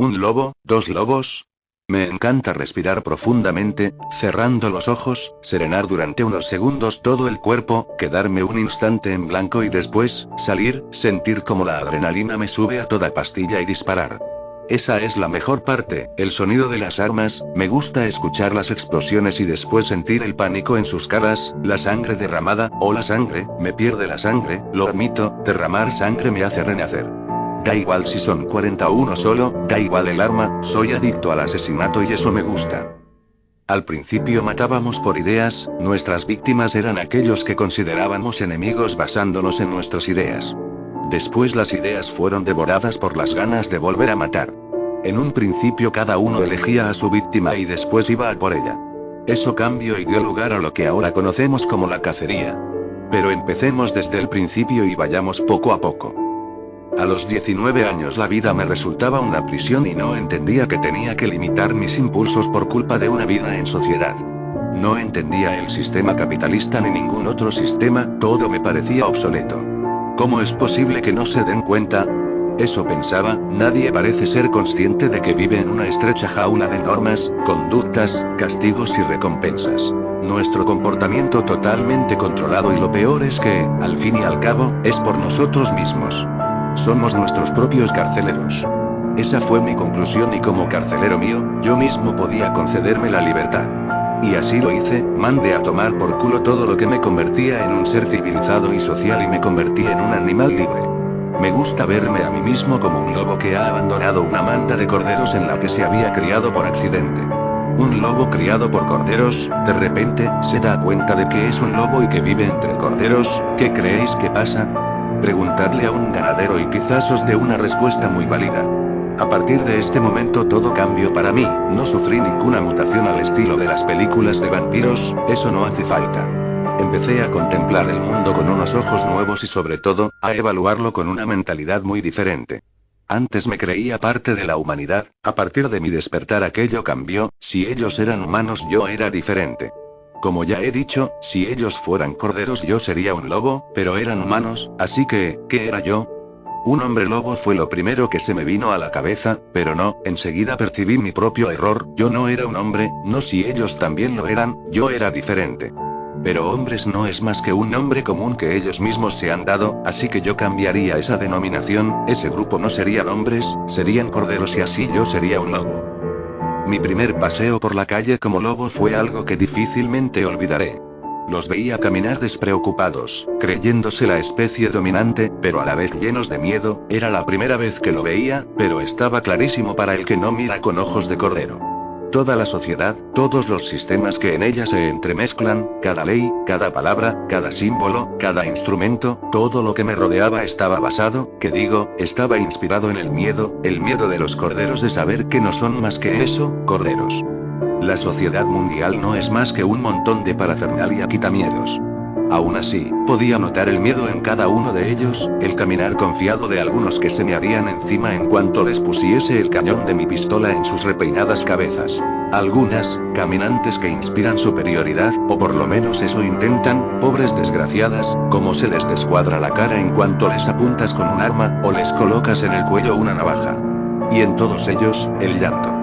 ¿Un lobo? ¿Dos lobos? Me encanta respirar profundamente, cerrando los ojos, serenar durante unos segundos todo el cuerpo, quedarme un instante en blanco y después, salir, sentir como la adrenalina me sube a toda pastilla y disparar. Esa es la mejor parte, el sonido de las armas, me gusta escuchar las explosiones y después sentir el pánico en sus caras, la sangre derramada, o la sangre, me pierde la sangre, lo admito, derramar sangre me hace renacer. Da igual si son 41 solo, da igual el arma, soy adicto al asesinato y eso me gusta. Al principio matábamos por ideas, nuestras víctimas eran aquellos que considerábamos enemigos basándonos en nuestras ideas. Después las ideas fueron devoradas por las ganas de volver a matar. En un principio cada uno elegía a su víctima y después iba a por ella. Eso cambió y dio lugar a lo que ahora conocemos como la cacería. Pero empecemos desde el principio y vayamos poco a poco. A los 19 años la vida me resultaba una prisión y no entendía que tenía que limitar mis impulsos por culpa de una vida en sociedad. No entendía el sistema capitalista ni ningún otro sistema, todo me parecía obsoleto. ¿Cómo es posible que no se den cuenta? Eso pensaba, nadie parece ser consciente de que vive en una estrecha jaula de normas, conductas, castigos y recompensas. Nuestro comportamiento totalmente controlado y lo peor es que, al fin y al cabo, es por nosotros mismos. Somos nuestros propios carceleros. Esa fue mi conclusión y como carcelero mío, yo mismo podía concederme la libertad. Y así lo hice, mandé a tomar por culo todo lo que me convertía en un ser civilizado y social y me convertí en un animal libre. Me gusta verme a mí mismo como un lobo que ha abandonado una manta de corderos en la que se había criado por accidente. Un lobo criado por corderos, de repente, se da cuenta de que es un lobo y que vive entre corderos, ¿qué creéis que pasa? Preguntadle a un ganadero y quizás os dé una respuesta muy válida. A partir de este momento todo cambió para mí, no sufrí ninguna mutación al estilo de las películas de vampiros, eso no hace falta. Empecé a contemplar el mundo con unos ojos nuevos y sobre todo, a evaluarlo con una mentalidad muy diferente. Antes me creía parte de la humanidad, a partir de mi despertar aquello cambió, si ellos eran humanos yo era diferente. Como ya he dicho, si ellos fueran corderos yo sería un lobo, pero eran humanos, así que, ¿qué era yo? Un hombre lobo fue lo primero que se me vino a la cabeza, pero no, enseguida percibí mi propio error, yo no era un hombre, no si ellos también lo eran, yo era diferente. Pero hombres no es más que un nombre común que ellos mismos se han dado, así que yo cambiaría esa denominación, ese grupo no serían hombres, serían corderos y así yo sería un lobo. Mi primer paseo por la calle como lobo fue algo que difícilmente olvidaré. Los veía caminar despreocupados, creyéndose la especie dominante, pero a la vez llenos de miedo, era la primera vez que lo veía, pero estaba clarísimo para el que no mira con ojos de cordero. Toda la sociedad, todos los sistemas que en ella se entremezclan, cada ley, cada palabra, cada símbolo, cada instrumento, todo lo que me rodeaba estaba basado, estaba inspirado en el miedo de los corderos de saber que no son más que eso, corderos. La sociedad mundial no es más que un montón de parafernalia quitamiedos. Aún así, podía notar el miedo en cada uno de ellos, el caminar confiado de algunos que se me harían encima en cuanto les pusiese el cañón de mi pistola en sus repeinadas cabezas. Algunas, caminantes que inspiran superioridad, o por lo menos eso intentan, pobres desgraciadas, como se les descuadra la cara en cuanto les apuntas con un arma, o les colocas en el cuello una navaja. Y en todos ellos, el llanto.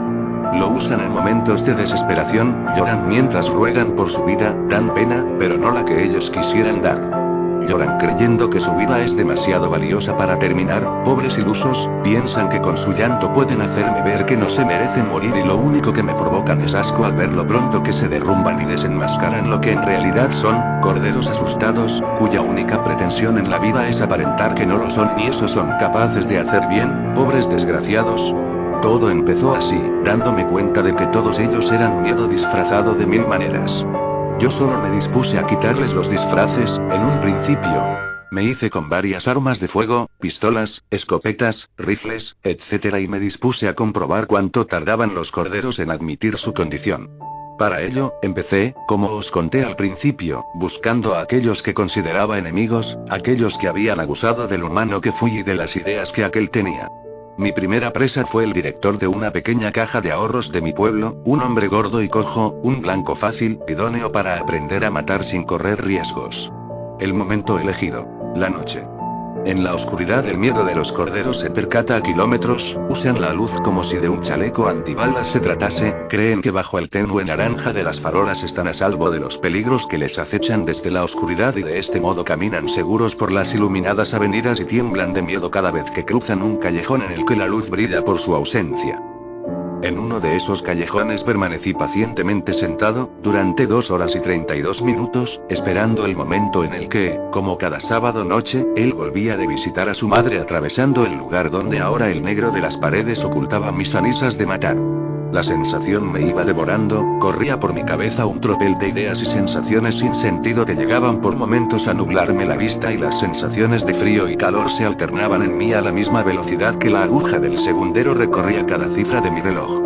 Lo usan en momentos de desesperación, lloran mientras ruegan por su vida, dan pena, pero no la que ellos quisieran dar. Lloran creyendo que su vida es demasiado valiosa para terminar, pobres ilusos, piensan que con su llanto pueden hacerme ver que no se merecen morir y lo único que me provocan es asco al ver lo pronto que se derrumban y desenmascaran lo que en realidad son, corderos asustados, cuya única pretensión en la vida es aparentar que no lo son y eso son capaces de hacer bien, pobres desgraciados. Todo empezó así, dándome cuenta de que todos ellos eran miedo disfrazado de mil maneras. Yo solo me dispuse a quitarles los disfraces, en un principio. Me hice con varias armas de fuego, pistolas, escopetas, rifles, etc. y me dispuse a comprobar cuánto tardaban los corderos en admitir su condición. Para ello, empecé, como os conté al principio, buscando a aquellos que consideraba enemigos, aquellos que habían abusado del humano que fui y de las ideas que aquel tenía. Mi primera presa fue el director de una pequeña caja de ahorros de mi pueblo, un hombre gordo y cojo, un blanco fácil, idóneo para aprender a matar sin correr riesgos. El momento elegido. La noche. En la oscuridad el miedo de los corderos se percata a kilómetros, usan la luz como si de un chaleco antibalas se tratase, creen que bajo el tenue naranja de las farolas están a salvo de los peligros que les acechan desde la oscuridad y de este modo caminan seguros por las iluminadas avenidas y tiemblan de miedo cada vez que cruzan un callejón en el que la luz brilla por su ausencia. En uno de esos callejones permanecí pacientemente sentado, durante 2 horas y 32 minutos, esperando el momento en el que, como cada sábado noche, él volvía de visitar a su madre atravesando el lugar donde ahora el negro de las paredes ocultaba mis anisas de matar. La sensación me iba devorando, corría por mi cabeza un tropel de ideas y sensaciones sin sentido que llegaban por momentos a nublarme la vista y las sensaciones de frío y calor se alternaban en mí a la misma velocidad que la aguja del segundero recorría cada cifra de mi reloj.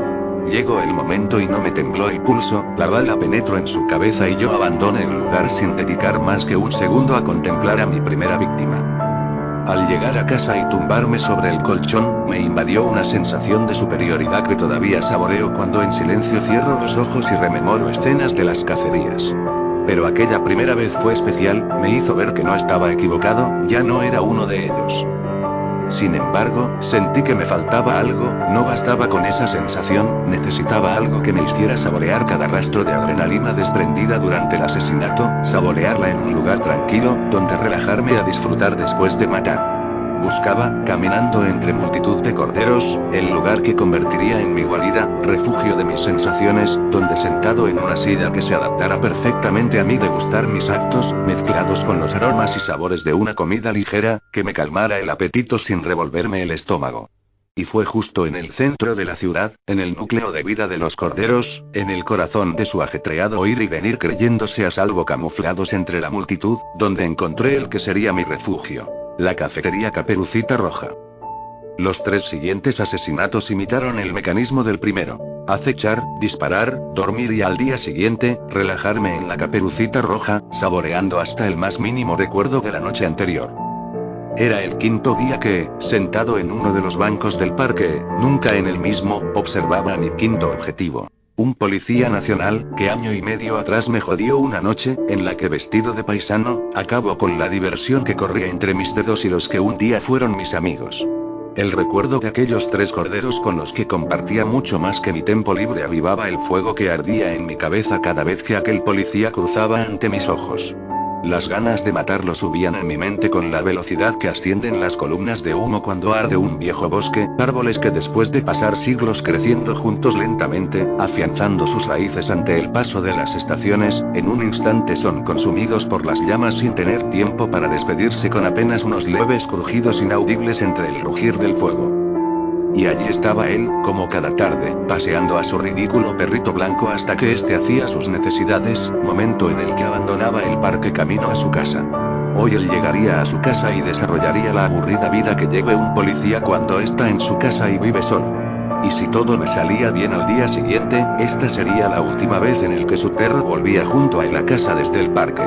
Llegó el momento y no me tembló el pulso, la bala penetró en su cabeza y yo abandoné el lugar sin dedicar más que un segundo a contemplar a mi primera víctima. Al llegar a casa y tumbarme sobre el colchón, me invadió una sensación de superioridad que todavía saboreo cuando en silencio cierro los ojos y rememoro escenas de las cacerías. Pero aquella primera vez fue especial, me hizo ver que no estaba equivocado, ya no era uno de ellos. Sin embargo, sentí que me faltaba algo, no bastaba con esa sensación, necesitaba algo que me hiciera saborear cada rastro de adrenalina desprendida durante el asesinato, saborearla en un lugar tranquilo, donde relajarme a disfrutar después de matar. Buscaba, caminando entre multitud de corderos, el lugar que convertiría en mi guarida, refugio de mis sensaciones, donde sentado en una silla que se adaptara perfectamente a mí degustar mis actos, mezclados con los aromas y sabores de una comida ligera, que me calmara el apetito sin revolverme el estómago. Y fue justo en el centro de la ciudad, en el núcleo de vida de los corderos, en el corazón de su ajetreado ir y venir creyéndose a salvo camuflados entre la multitud, donde encontré el que sería mi refugio. La cafetería Caperucita Roja. Los 3 siguientes asesinatos imitaron el mecanismo del primero. Acechar, disparar, dormir y al día siguiente, relajarme en la Caperucita Roja, saboreando hasta el más mínimo recuerdo de la noche anterior. Era el 5.º día que, sentado en uno de los bancos del parque, nunca en el mismo, observaba mi 5.º objetivo. Un policía nacional, que año y medio atrás me jodió una noche, en la que vestido de paisano, acabó con la diversión que corría entre mis dedos y los que un día fueron mis amigos. El recuerdo de aquellos 3 corderos con los que compartía mucho más que mi tiempo libre avivaba el fuego que ardía en mi cabeza cada vez que aquel policía cruzaba ante mis ojos. Las ganas de matarlo subían en mi mente con la velocidad que ascienden las columnas de humo cuando arde un viejo bosque, árboles que después de pasar siglos creciendo juntos lentamente, afianzando sus raíces ante el paso de las estaciones, en un instante son consumidos por las llamas sin tener tiempo para despedirse con apenas unos leves crujidos inaudibles entre el rugir del fuego. Y allí estaba él, como cada tarde, paseando a su ridículo perrito blanco hasta que éste hacía sus necesidades, momento en el que abandonaba el parque camino a su casa. Hoy él llegaría a su casa y desarrollaría la aburrida vida que lleva un policía cuando está en su casa y vive solo. Y si todo me salía bien al día siguiente, esta sería la última vez en el que su perro volvía junto a él a casa desde el parque.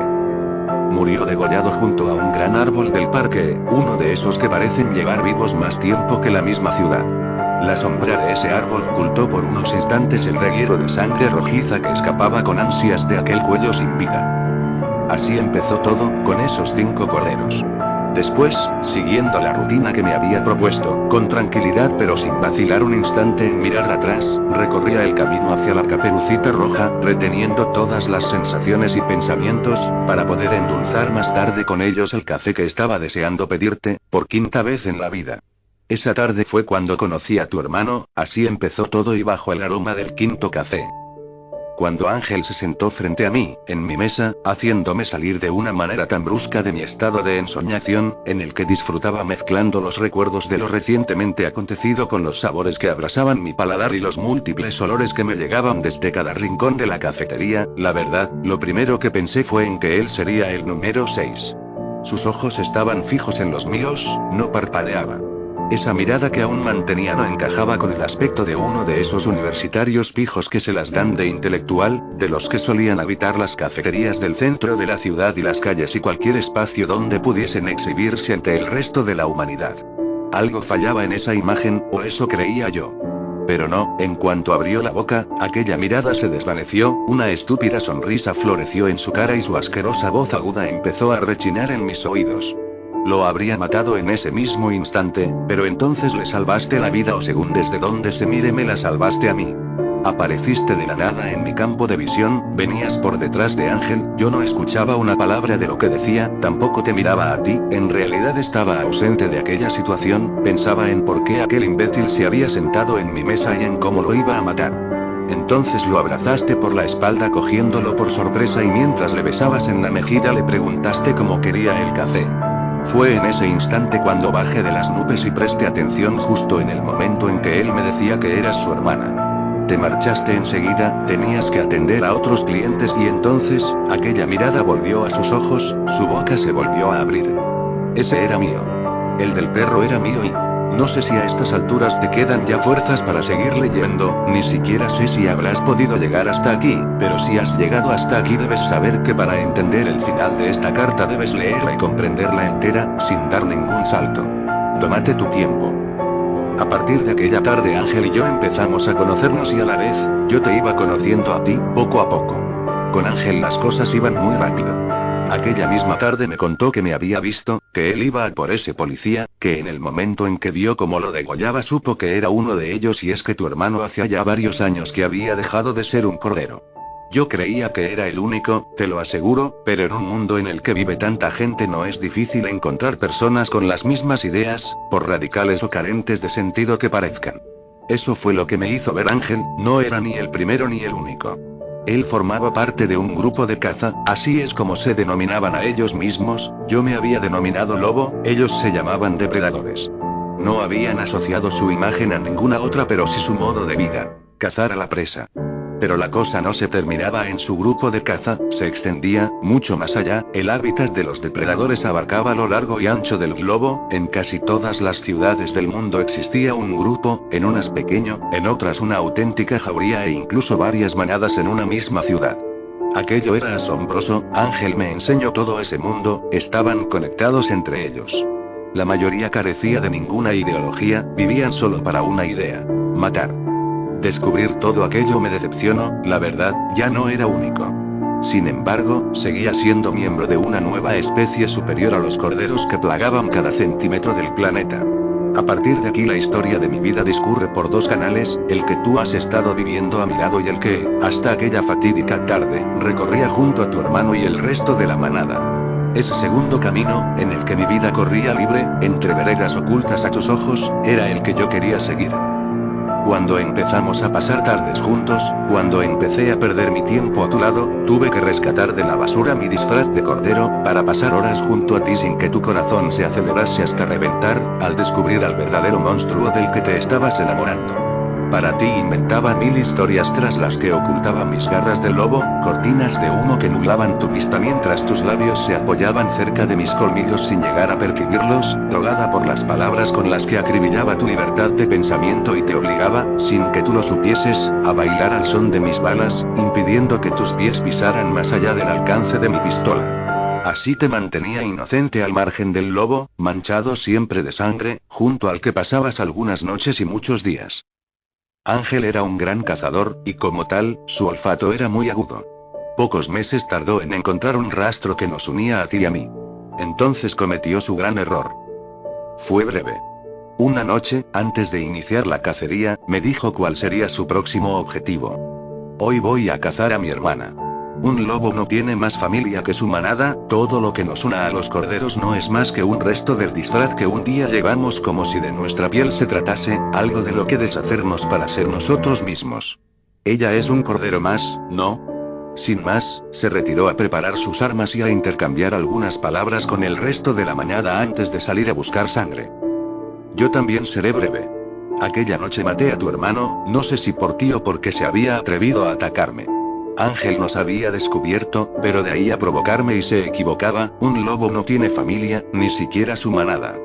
Murió degollado junto a un gran árbol del parque, uno de esos que parecen llevar vivos más tiempo que la misma ciudad. La sombra de ese árbol ocultó por unos instantes el reguero de sangre rojiza que escapaba con ansias de aquel cuello sin vida. Así empezó todo, con esos 5 corderos. Después, siguiendo la rutina que me había propuesto, con tranquilidad pero sin vacilar un instante en mirar atrás, recorría el camino hacia la Caperucita Roja, reteniendo todas las sensaciones y pensamientos, para poder endulzar más tarde con ellos el café que estaba deseando pedirte, por 5ª vez en la vida. Esa tarde fue cuando conocí a tu hermano, así empezó todo y bajo el aroma del 5.º café. Cuando Ángel se sentó frente a mí, en mi mesa, haciéndome salir de una manera tan brusca de mi estado de ensoñación, en el que disfrutaba mezclando los recuerdos de lo recientemente acontecido con los sabores que abrasaban mi paladar y los múltiples olores que me llegaban desde cada rincón de la cafetería, la verdad, lo primero que pensé fue en que él sería el número 6. Sus ojos estaban fijos en los míos, no parpadeaba. Esa mirada que aún mantenía no encajaba con el aspecto de uno de esos universitarios pijos que se las dan de intelectual, de los que solían habitar las cafeterías del centro de la ciudad y las calles y cualquier espacio donde pudiesen exhibirse ante el resto de la humanidad. Algo fallaba en esa imagen, o eso creía yo. Pero no, en cuanto abrió la boca, aquella mirada se desvaneció, una estúpida sonrisa floreció en su cara y su asquerosa voz aguda empezó a rechinar en mis oídos. Lo habría matado en ese mismo instante, pero entonces le salvaste la vida o según desde donde se mire me la salvaste a mí. Apareciste de la nada en mi campo de visión, venías por detrás de Ángel, yo no escuchaba una palabra de lo que decía, tampoco te miraba a ti, en realidad estaba ausente de aquella situación, pensaba en por qué aquel imbécil se había sentado en mi mesa y en cómo lo iba a matar. Entonces lo abrazaste por la espalda cogiéndolo por sorpresa y mientras le besabas en la mejilla le preguntaste cómo quería el café. Fue en ese instante cuando bajé de las nubes y presté atención justo en el momento en que él me decía que eras su hermana. Te marchaste enseguida, tenías que atender a otros clientes y entonces, aquella mirada volvió a sus ojos, su boca se volvió a abrir. Ese era mío. El del perro era mío y... No sé si a estas alturas te quedan ya fuerzas para seguir leyendo, ni siquiera sé si habrás podido llegar hasta aquí, pero si has llegado hasta aquí debes saber que para entender el final de esta carta debes leerla y comprenderla entera, sin dar ningún salto. Tómate tu tiempo. A partir de aquella tarde Ángel y yo empezamos a conocernos y a la vez, yo te iba conociendo a ti, poco a poco. Con Ángel las cosas iban muy rápido. Aquella misma tarde me contó que me había visto, que él iba a por ese policía, que en el momento en que vio cómo lo degollaba supo que era uno de ellos y es que tu hermano hacía ya varios años que había dejado de ser un cordero. Yo creía que era el único, te lo aseguro, pero en un mundo en el que vive tanta gente no es difícil encontrar personas con las mismas ideas, por radicales o carentes de sentido que parezcan. Eso fue lo que me hizo ver Ángel, no era ni el primero ni el único. Él formaba parte de un grupo de caza, así es como se denominaban a ellos mismos, yo me había denominado lobo, ellos se llamaban depredadores. No habían asociado su imagen a ninguna otra pero sí su modo de vida, cazar a la presa. Pero la cosa no se terminaba en su grupo de caza, se extendía, mucho más allá, el hábitat de los depredadores abarcaba lo largo y ancho del globo, en casi todas las ciudades del mundo existía un grupo, en unas pequeño, en otras una auténtica jauría e incluso varias manadas en una misma ciudad. Aquello era asombroso, Ángel me enseñó todo ese mundo, estaban conectados entre ellos. La mayoría carecía de ninguna ideología, vivían solo para una idea: matar. Descubrir todo aquello me decepcionó, la verdad, ya no era único. Sin embargo, seguía siendo miembro de una nueva especie superior a los corderos que plagaban cada centímetro del planeta. A partir de aquí la historia de mi vida discurre por dos canales, el que tú has estado viviendo a mi lado y el que, hasta aquella fatídica tarde, recorría junto a tu hermano y el resto de la manada. Ese segundo camino, en el que mi vida corría libre, entre veredas ocultas a tus ojos, era el que yo quería seguir. Cuando empezamos a pasar tardes juntos, cuando empecé a perder mi tiempo a tu lado, tuve que rescatar de la basura mi disfraz de cordero, para pasar horas junto a ti sin que tu corazón se acelerase hasta reventar, al descubrir al verdadero monstruo del que te estabas enamorando. Para ti inventaba mil historias tras las que ocultaba mis garras de lobo, cortinas de humo que nublaban tu vista mientras tus labios se apoyaban cerca de mis colmillos sin llegar a percibirlos, drogada por las palabras con las que acribillaba tu libertad de pensamiento y te obligaba, sin que tú lo supieses, a bailar al son de mis balas, impidiendo que tus pies pisaran más allá del alcance de mi pistola. Así te mantenía inocente al margen del lobo, manchado siempre de sangre, junto al que pasabas algunas noches y muchos días. Ángel era un gran cazador, y como tal, su olfato era muy agudo. Pocos meses tardó en encontrar un rastro que nos unía a ti y a mí. Entonces cometió su gran error. Fue breve. Una noche, antes de iniciar la cacería, me dijo cuál sería su próximo objetivo. Hoy voy a cazar a mi hermana. Un lobo no tiene más familia que su manada, todo lo que nos una a los corderos no es más que un resto del disfraz que un día llevamos como si de nuestra piel se tratase, algo de lo que deshacernos para ser nosotros mismos. Ella es un cordero más, ¿no? Sin más, se retiró a preparar sus armas y a intercambiar algunas palabras con el resto de la manada antes de salir a buscar sangre. Yo también seré breve. Aquella noche maté a tu hermano, no sé si por ti o porque se había atrevido a atacarme. Ángel nos había descubierto, pero de ahí a provocarme y se equivocaba, un lobo no tiene familia, ni siquiera su manada.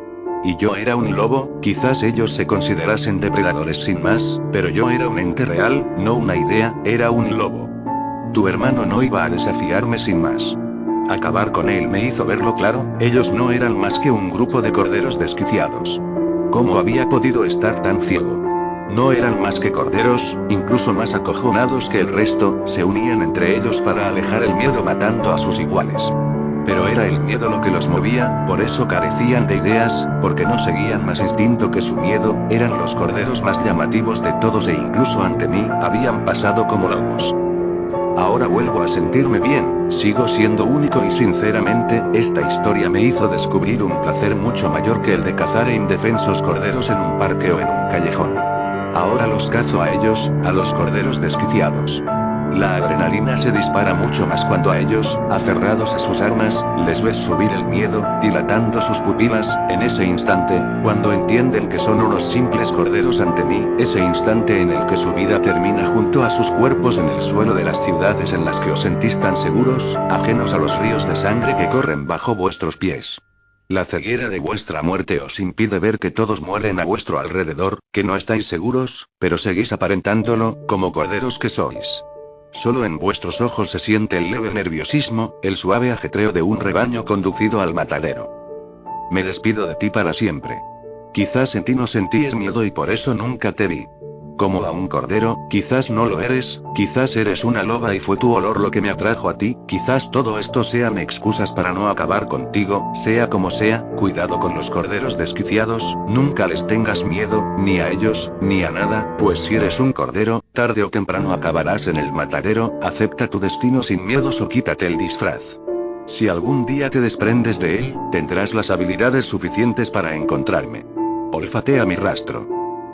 Y yo era un lobo, quizás ellos se considerasen depredadores sin más, pero yo era un ente real, no una idea, era un lobo. Tu hermano no iba a desafiarme sin más. Acabar con él me hizo verlo claro, ellos no eran más que un grupo de corderos desquiciados. ¿Cómo había podido estar tan ciego? No eran más que corderos, incluso más acojonados que el resto, se unían entre ellos para alejar el miedo matando a sus iguales. Pero era el miedo lo que los movía, por eso carecían de ideas, porque no seguían más instinto que su miedo, eran los corderos más llamativos de todos e incluso ante mí, habían pasado como lobos. Ahora vuelvo a sentirme bien, sigo siendo único y sinceramente, esta historia me hizo descubrir un placer mucho mayor que el de cazar a indefensos corderos en un parque o en un callejón. Ahora los cazo a ellos, a los corderos desquiciados. La adrenalina se dispara mucho más cuando a ellos, aferrados a sus armas, les ves subir el miedo, dilatando sus pupilas, en ese instante, cuando entienden que son unos simples corderos ante mí, ese instante en el que su vida termina junto a sus cuerpos en el suelo de las ciudades en las que os sentís tan seguros, ajenos a los ríos de sangre que corren bajo vuestros pies. La ceguera de vuestra muerte os impide ver que todos mueren a vuestro alrededor, que no estáis seguros, pero seguís aparentándolo, como corderos que sois. Solo en vuestros ojos se siente el leve nerviosismo, el suave ajetreo de un rebaño conducido al matadero. Me despido de ti para siempre. Quizás en ti no sentíes miedo y por eso nunca te vi. Como a un cordero, quizás no lo eres, quizás eres una loba y fue tu olor lo que me atrajo a ti, quizás todo esto sean excusas para no acabar contigo, sea como sea, cuidado con los corderos desquiciados, nunca les tengas miedo, ni a ellos, ni a nada, pues si eres un cordero, tarde o temprano acabarás en el matadero, acepta tu destino sin miedos o quítate el disfraz. Si algún día te desprendes de él, tendrás las habilidades suficientes para encontrarme. Olfatea mi rastro.